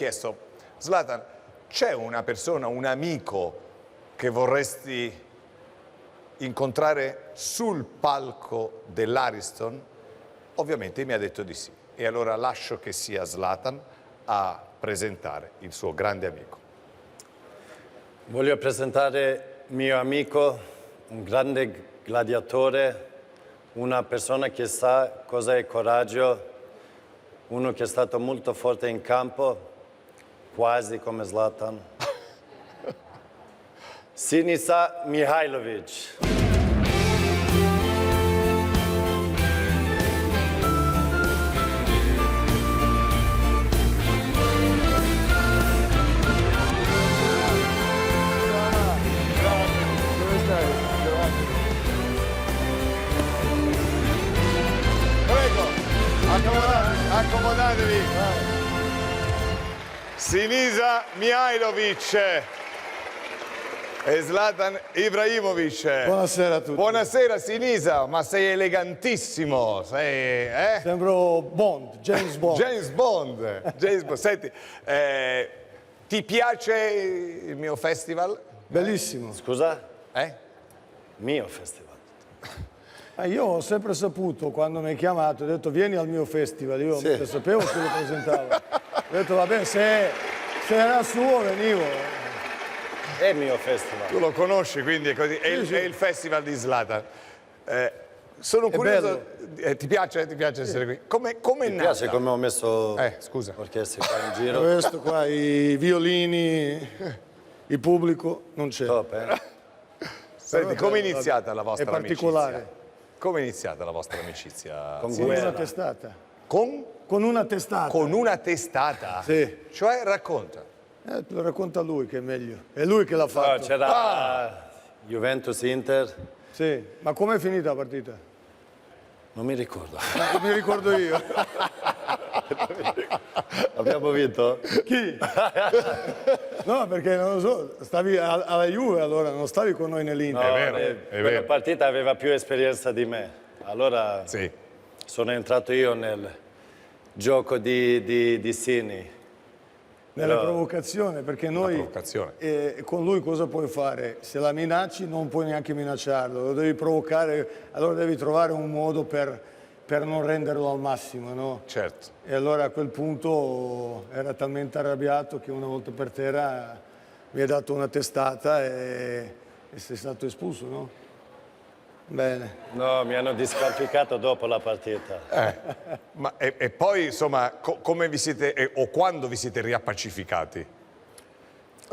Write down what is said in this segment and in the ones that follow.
chiesto, Zlatan, c'è una persona, un amico che vorresti incontrare sul palco dell'Ariston? Ovviamente mi ha detto di sì. E allora lascio che sia Zlatan a presentare il suo grande amico. Voglio presentare mio amico, un grande gladiatore, una persona che sa cosa è coraggio, uno che è stato molto forte in campo, quasi come Zlatan. Sinisa Mihajlović. Accomodatevi. Sinisa Mihajlović e Zlatan Ibrahimović. Buonasera a tutti. Buonasera Sinisa, ma sei elegantissimo, sei, Sembro Bond, James Bond. James Bond. James Bond. Senti, ti piace il mio festival? Bellissimo. Scusa? Mio festival. Io ho sempre saputo, quando mi hai chiamato, ho detto vieni al mio festival, io Sì. sapevo che lo presentavo. Ho detto vabbè, se era suo venivo. È il mio festival. Tu lo conosci, quindi è così. È il festival di Zlatan. Sono curioso. Ti piace essere qui? Come è Mi nata? piace come ho messo scusa. l'orchestra qua in giro. Questo qua, i violini, il pubblico, non c'è. Top, Senti, come è iniziata la vostra È particolare. amicizia? Come è iniziata la vostra amicizia? Con Con una Guerra. testata. Con? Con una testata. Con una testata? Sì. Cioè, racconta. Lo racconta lui che è meglio. È lui che l'ha fatto. C'era Juventus-Inter, Sì. Ma com'è finita la partita? non mi ricordo. Mi ricordo io. Abbiamo vinto? Chi? No, perché non lo so, stavi alla Juve allora, non stavi con noi nell'Inter. No, vero, è quella vero. partita aveva più esperienza di me. Allora Sì. sono entrato io nel gioco di Sini. Nella provocazione, perché noi provocazione. con lui cosa puoi fare? Se la minacci non puoi neanche minacciarlo, lo devi provocare, allora devi trovare un modo per non renderlo al massimo, no? Certo. E allora a quel punto era talmente arrabbiato che una volta per terra mi ha dato una testata e sei stato espulso, no? Bene. No, mi hanno disqualificato dopo la partita. Ma, e poi, insomma, come vi siete, o quando vi siete riappacificati?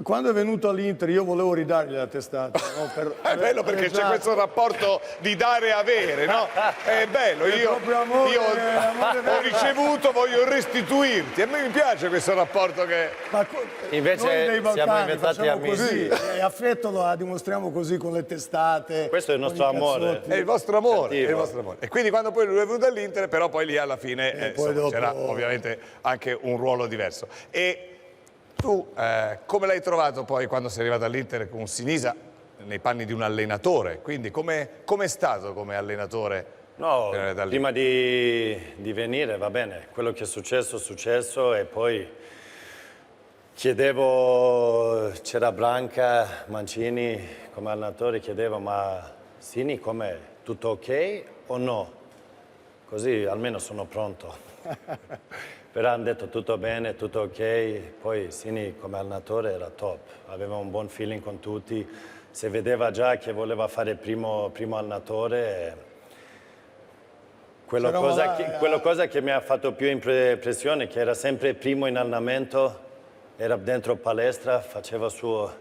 Quando è venuto all'Inter io volevo ridargli la testata. No? È bello perché c'è questo rapporto di dare e avere, no? È bello, io ho ricevuto, voglio restituirti. A me mi piace questo rapporto che... Invece noi dei Balcani siamo diventati facciamo amici. così, e affetto lo dimostriamo così con le testate. Questo è il nostro con i amore. cazzotti. È il vostro amore, Cattivo. è il vostro amore. E quindi quando poi lui è venuto all'Inter, però poi lì alla fine poi insomma, dopo- c'era ovviamente anche un ruolo diverso. E tu come l'hai trovato poi quando sei arrivato all'Inter con Sinisa nei panni di un allenatore? Quindi com'è stato come allenatore? No, da lì? prima di venire va bene, quello che è successo e poi chiedevo, c'era Branca, Mancini come allenatore, chiedevo ma Sini com'è? Tutto ok o no? Così almeno sono pronto. Però hanno detto tutto bene, tutto ok, poi Sini come allenatore era top, aveva un buon feeling con tutti, si vedeva già che voleva fare primo allenatore. Quella cosa che mi ha fatto più impressione, che era sempre primo in allenamento, era dentro palestra, faceva il suo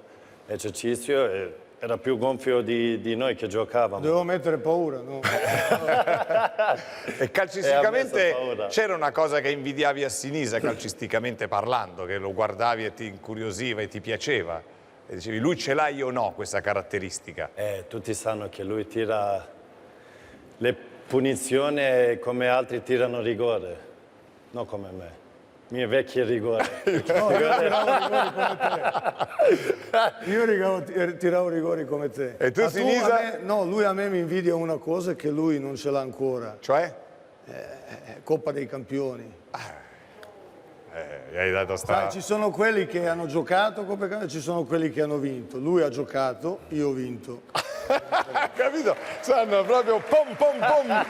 esercizio e era più gonfio di noi che giocavamo. Dovevo mettere paura, no? E calcisticamente E ha messo paura. c'era una cosa che invidiavi a Sinisa, calcisticamente parlando, che lo guardavi e ti incuriosiva e ti piaceva. E dicevi, lui ce l'ha io o no questa caratteristica? Tutti sanno che lui tira le punizioni come altri tirano rigore, non come me. Miei vecchi rigori. No, io tiravo rigori come te. E tu, Ma Sinisa? no, lui a me mi invidia una cosa che lui non ce l'ha ancora. Cioè? Coppa dei Campioni. hai dato Sai, ci sono quelli che hanno giocato come e ci sono quelli che hanno vinto. Lui ha giocato, io ho vinto. Capito? Sanno proprio pom pom pom.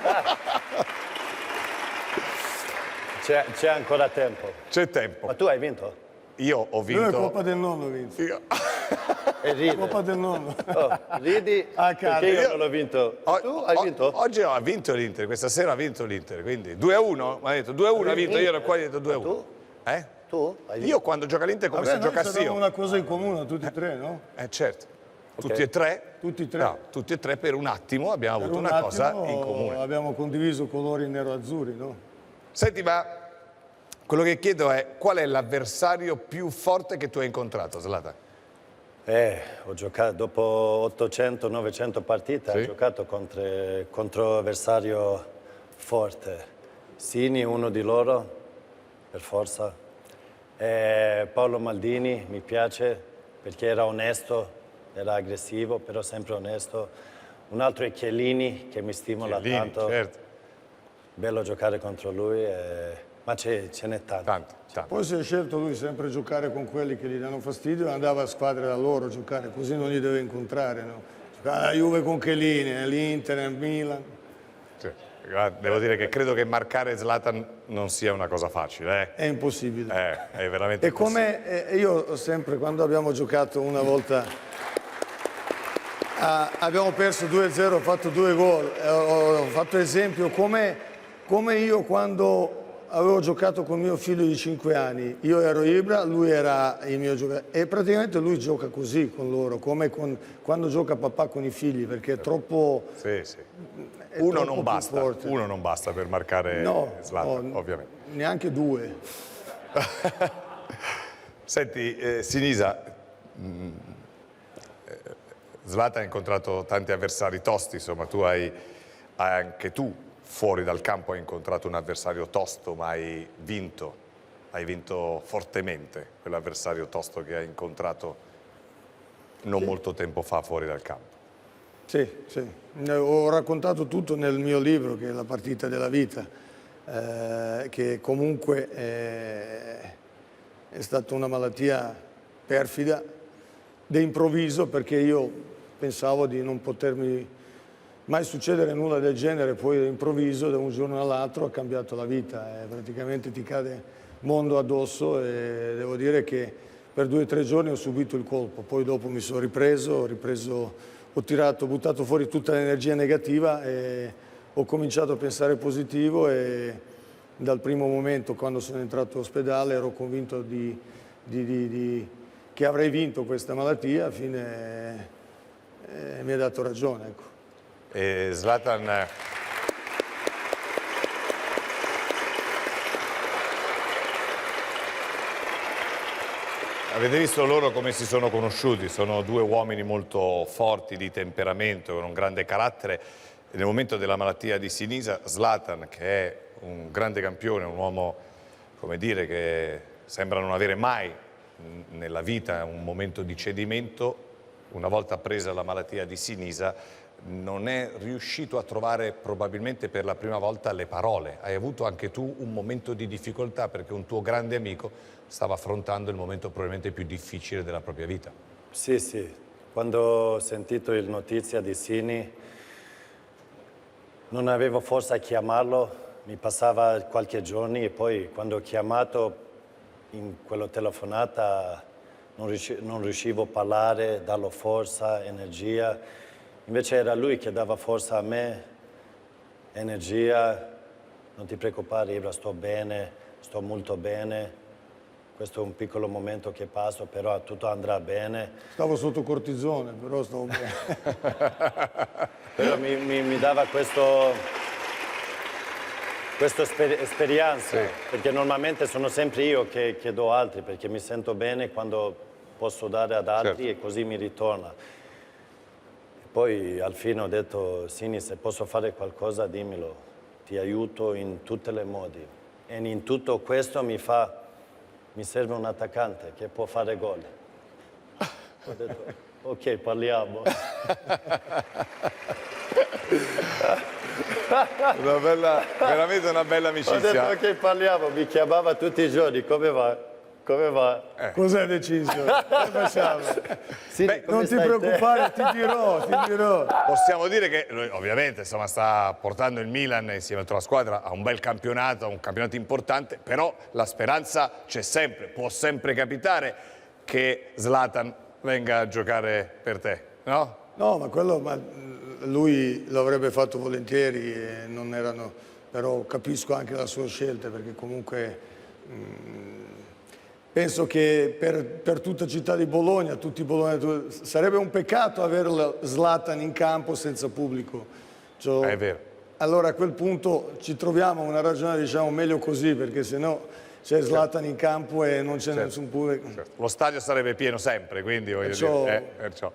C'è ancora tempo. C'è tempo. Ma tu hai vinto? Io ho Lui è vinto. Coppa del Nonno, vinto. E ridi. Coppa del Nonno. Oh, ridi A casa. perché io non ho vinto. Tu hai vinto? Oggi ha vinto l'Inter, questa sera ha vinto l'Inter, quindi 2-1, mi ha detto 2-1 ha vinto, io ero qua e ho detto 2-1. Tu? Eh? Tu? Hai vinto? Io quando gioca l'Inter è come se Vabbè, noi giocassi abbiamo io. una cosa in comune, tutti e tre, no? Certo. Tutti e tre? Tutti e tre. No, tutti e tre per un attimo abbiamo Per avuto un una attimo cosa in comune. abbiamo condiviso colori nero-azzurri, no? Senti, ma quello che chiedo è qual è l'avversario più forte che tu hai incontrato, Zlatan? Ho giocato dopo 800-900 partite, Sì. ho giocato contro avversario forte. Sini, uno di loro, per forza. Paolo Maldini, mi piace, perché era onesto, era aggressivo, però sempre onesto. Un altro è Chiellini, che mi stimola Chiellini, tanto. certo. Bello giocare contro lui, ma ce n'è tanto. Tanto, tanto. Poi si è scelto lui sempre giocare con quelli che gli danno fastidio e andava a squadre da loro a giocare, così non li deve incontrare, no? Giocare la Juve con Chiellini, l'Inter, il Milan. Sì. Guarda, devo dire che credo che marcare Zlatan non sia una cosa facile. È impossibile. È veramente E impossibile. come io ho sempre, quando abbiamo giocato una volta, abbiamo perso 2-0, ho fatto 2 gol, ho fatto esempio come io quando avevo giocato con mio figlio di 5 anni, io ero Ibra, lui era il mio giocatore e praticamente lui gioca così con loro, come quando gioca papà con i figli, perché è troppo... Sì, sì. è Uno troppo non più basta, forte. uno non basta per marcare No, Zlatan, no, ovviamente. neanche 2. Senti, Sinisa, Zlatan ha incontrato tanti avversari tosti, insomma, anche tu fuori dal campo hai incontrato un avversario tosto, ma hai vinto fortemente quell'avversario tosto che hai incontrato non molto tempo fa fuori dal campo. Sì, sì. Ho raccontato tutto nel mio libro, che è La partita della vita, che comunque è stata una malattia perfida, d'improvviso, perché io pensavo di non potermi mai succedere nulla del genere, poi d'improvviso, da un giorno all'altro, ha cambiato la vita, praticamente ti cade mondo addosso e devo dire che per 2 o 3 giorni ho subito il colpo, poi dopo mi sono ripreso, ho buttato fuori tutta l'energia negativa e ho cominciato a pensare positivo e dal primo momento, quando sono entrato all'ospedale, ero convinto che avrei vinto questa malattia, alla fine mi ha dato ragione. Ecco. E Zlatan, avete visto loro come si sono conosciuti? Sono 2 uomini molto forti di temperamento, con un grande carattere. E nel momento della malattia di Sinisa, Zlatan, che è un grande campione, un uomo, come dire, che sembra non avere mai nella vita un momento di cedimento, una volta presa la malattia di Sinisa, non è riuscito a trovare probabilmente per la prima volta le parole. Hai avuto anche tu un momento di difficoltà perché un tuo grande amico stava affrontando il momento probabilmente più difficile della propria vita. Sì, sì. Quando ho sentito la notizia di Sini, non avevo forza a chiamarlo, mi passava qualche giorno e poi quando ho chiamato in quella telefonata non riuscivo a parlare, darlo forza, energia. Invece era lui che dava forza a me, energia. Non ti preoccupare, Ibra, sto bene, sto molto bene. Questo è un piccolo momento che passo, però tutto andrà bene. Stavo sotto cortisone, però stavo bene. Però mi dava questa esperienza, Sì. perché normalmente sono sempre io che do altri, perché mi sento bene quando posso dare ad altri, Certo. e così mi ritorna. Poi al fine ho detto, Sini, se posso fare qualcosa dimmelo, ti aiuto in tutti i modi. E in tutto questo mi serve un attaccante che può fare gol. Ho detto, ok, parliamo. veramente una bella Ho detto amicizia. ok, parliamo, mi chiamava tutti i giorni, come va? Come va? Cosa hai deciso? Che facciamo? Sì, come Non ti stai te? preoccupare, ti dirò. Possiamo dire che lui, ovviamente insomma, sta portando il Milan insieme a tutta la squadra a un bel campionato, a un campionato importante, però la speranza c'è sempre, può sempre capitare che Zlatan venga a giocare per te, no? No, ma lui lo avrebbe fatto volentieri, e non erano, però capisco anche la sua scelta perché comunque penso che per tutta città di Bologna, tutti i Bologna, sarebbe un peccato avere Zlatan in campo senza pubblico. Cioè, È vero. allora a quel punto ci troviamo una ragione, diciamo, meglio così, perché sennò c'è Zlatan in campo e non c'è nessun pubblico. Certo. Lo stadio sarebbe pieno sempre, quindi voglio Perciò- dire. Perciò.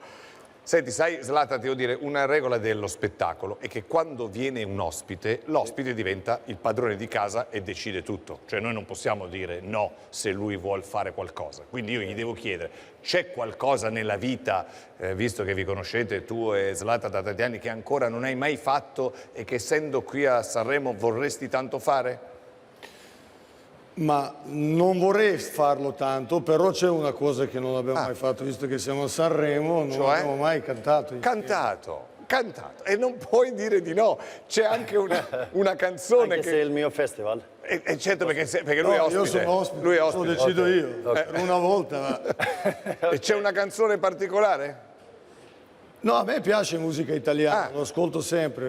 Senti, sai, Zlatan, devo dire, una regola dello spettacolo è che quando viene un ospite, l'ospite diventa il padrone di casa e decide tutto. Cioè noi non possiamo dire no se lui vuol fare qualcosa. Quindi io gli devo chiedere, c'è qualcosa nella vita, visto che vi conoscete tu e Zlatan da tanti anni, che ancora non hai mai fatto e che essendo qui a Sanremo vorresti tanto fare? Ma non vorrei farlo tanto, però c'è una cosa che non abbiamo mai fatto, visto che siamo a Sanremo, non Cioè? abbiamo mai cantato. Cantato. E non puoi dire di no. C'è anche una canzone Anche che... se è il mio festival. certo, perché lui No, è ospite. io sono ospite, Lui è lo ospite. decido io, per una volta. Ma... E c'è una canzone particolare? No, a me piace musica italiana, lo ascolto sempre,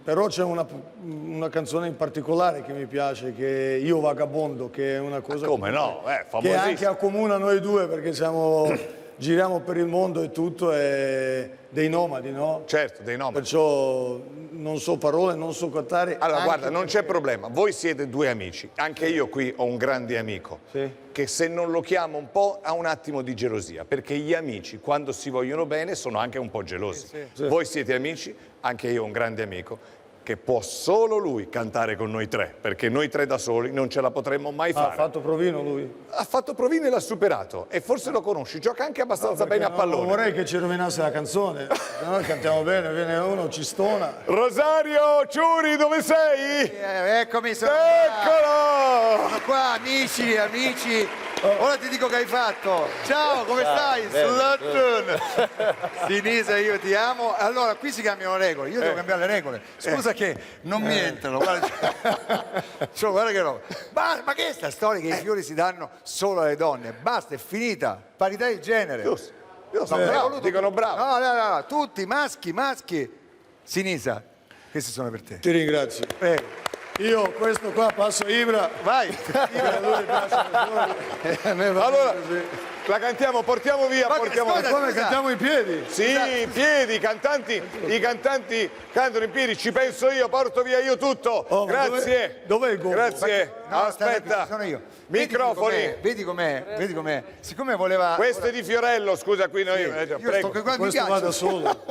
però c'è una canzone in particolare che mi piace, che Io Vagabondo, che è una cosa Come no? che Famosissimo. anche accomuna noi due, perché giriamo per il mondo e tutto, è dei nomadi, no? Certo, dei nomi. Perciò non so parole, non so cantare. Allora, anche guarda, non c'è problema. Voi siete due amici. Anche io qui ho un grande amico. Sì. Che se non lo chiamo un po' ha un attimo di gelosia. Perché gli amici, quando si vogliono bene, sono anche un po' gelosi. Sì. Voi siete amici, anche io ho un grande amico. Che può solo lui cantare con noi tre. Perché noi tre da soli non ce la potremmo mai Ha fare. fatto provino lui. Ha fatto provine e l'ha superato. E forse lo conosci. Gioca anche abbastanza bene a Non pallone. vorrei che ci rovinasse la canzone, se no cantiamo bene, viene uno, ci stona. Rosario Ciuri, dove sei? Eccomi, sono qua. Eccolo! Sono qua, amici. Ora ti dico che hai fatto. Ciao, come stai? bene, Zlatan. Sinisa, io ti amo. Allora, qui si cambiano le regole. Io devo cambiare le regole. Scusa che non mi entrano. Guarda, cioè, guarda che roba. Ma che è sta storia che i fiori si danno solo alle donne? Basta, è finita. Parità di genere. Giusto. Giusto. Hai Bravo, voluto dicono tu. bravo. No, tutti, maschi. Sinisa, questi sono per te. Ti ringrazio. Prego. Io questo qua passo Ibra. Vai. A lui piace a me va Allora, bene così. la cantiamo, portiamo via, Ma portiamo scusa, via. Come cantiamo in piedi? Sì, i piedi, i cantanti cantano in piedi, ci penso io, porto via io tutto. Oh, ma Grazie. dov'è il gomito? Grazie. No, Aspetta. ci sono io. Microfoni. Vedi com'è. Siccome voleva... Questo è di Fiorello, scusa, qui noi. Io prego. sto qua, mi Questo va piace. da solo.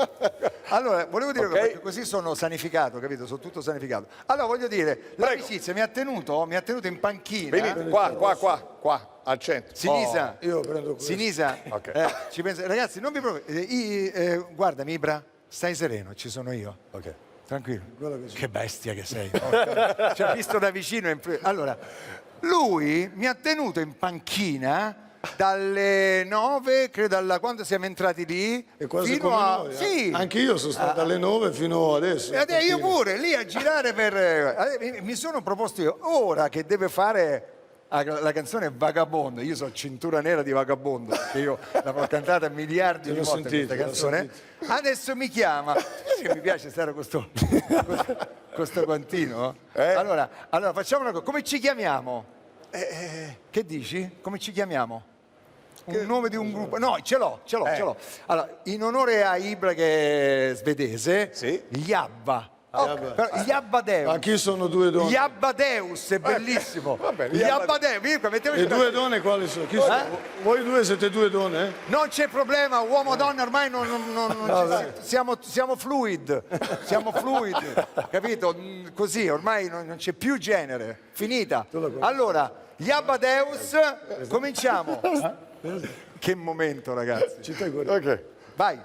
Allora, volevo dire Ok. perché così sono sanificato, capito? Sono tutto sanificato. Allora, voglio dire, l'amicizia mi ha tenuto in panchina. Venite, qua, al centro. Sinisa, Io prendo questo. Sinisa, Ok. ci pensa. Ragazzi, non vi preoccupate. Guardami, Ibra, stai sereno, ci sono io. Ok. Tranquillo. Quello che c'è. Che bestia che sei. Cioè, visto da vicino. Allora, lui mi ha tenuto in panchina dalle 9, credo, quando siamo entrati lì, È quasi fino come a... noi. Sì. Anche io sono stato dalle 9 fino adesso. E adesso io pure, lì a girare per... Mi sono proposto io, ora che deve fare la canzone Vagabondo, io sono cintura nera di Vagabondo, perché io l'avevo cantata miliardi di l'ho volte sentito, questa canzone, adesso mi chiama, sì, mi piace stare con sto quantino. Allora, facciamo una cosa, come ci chiamiamo? Che dici? Come ci chiamiamo? Un nome di un gruppo? No, ce l'ho. Allora, in onore a Ibra che è svedese, Sì. Yabba. Yabba. Però Yabbadeus. Ma chi sono due donne? Yabbadeus, è bellissimo. va bene, Yabbadeus, Mirko, mettiamoci Le due donne quali sono? Chi sono? Voi due siete due donne? Non c'è problema, uomo-donna ormai non siamo fluid, capito? Così, ormai non c'è più genere, finita. Allora, Yabbadeus, cominciamo. Che momento, ragazzi. Ci fai guardare. Ok. Vai.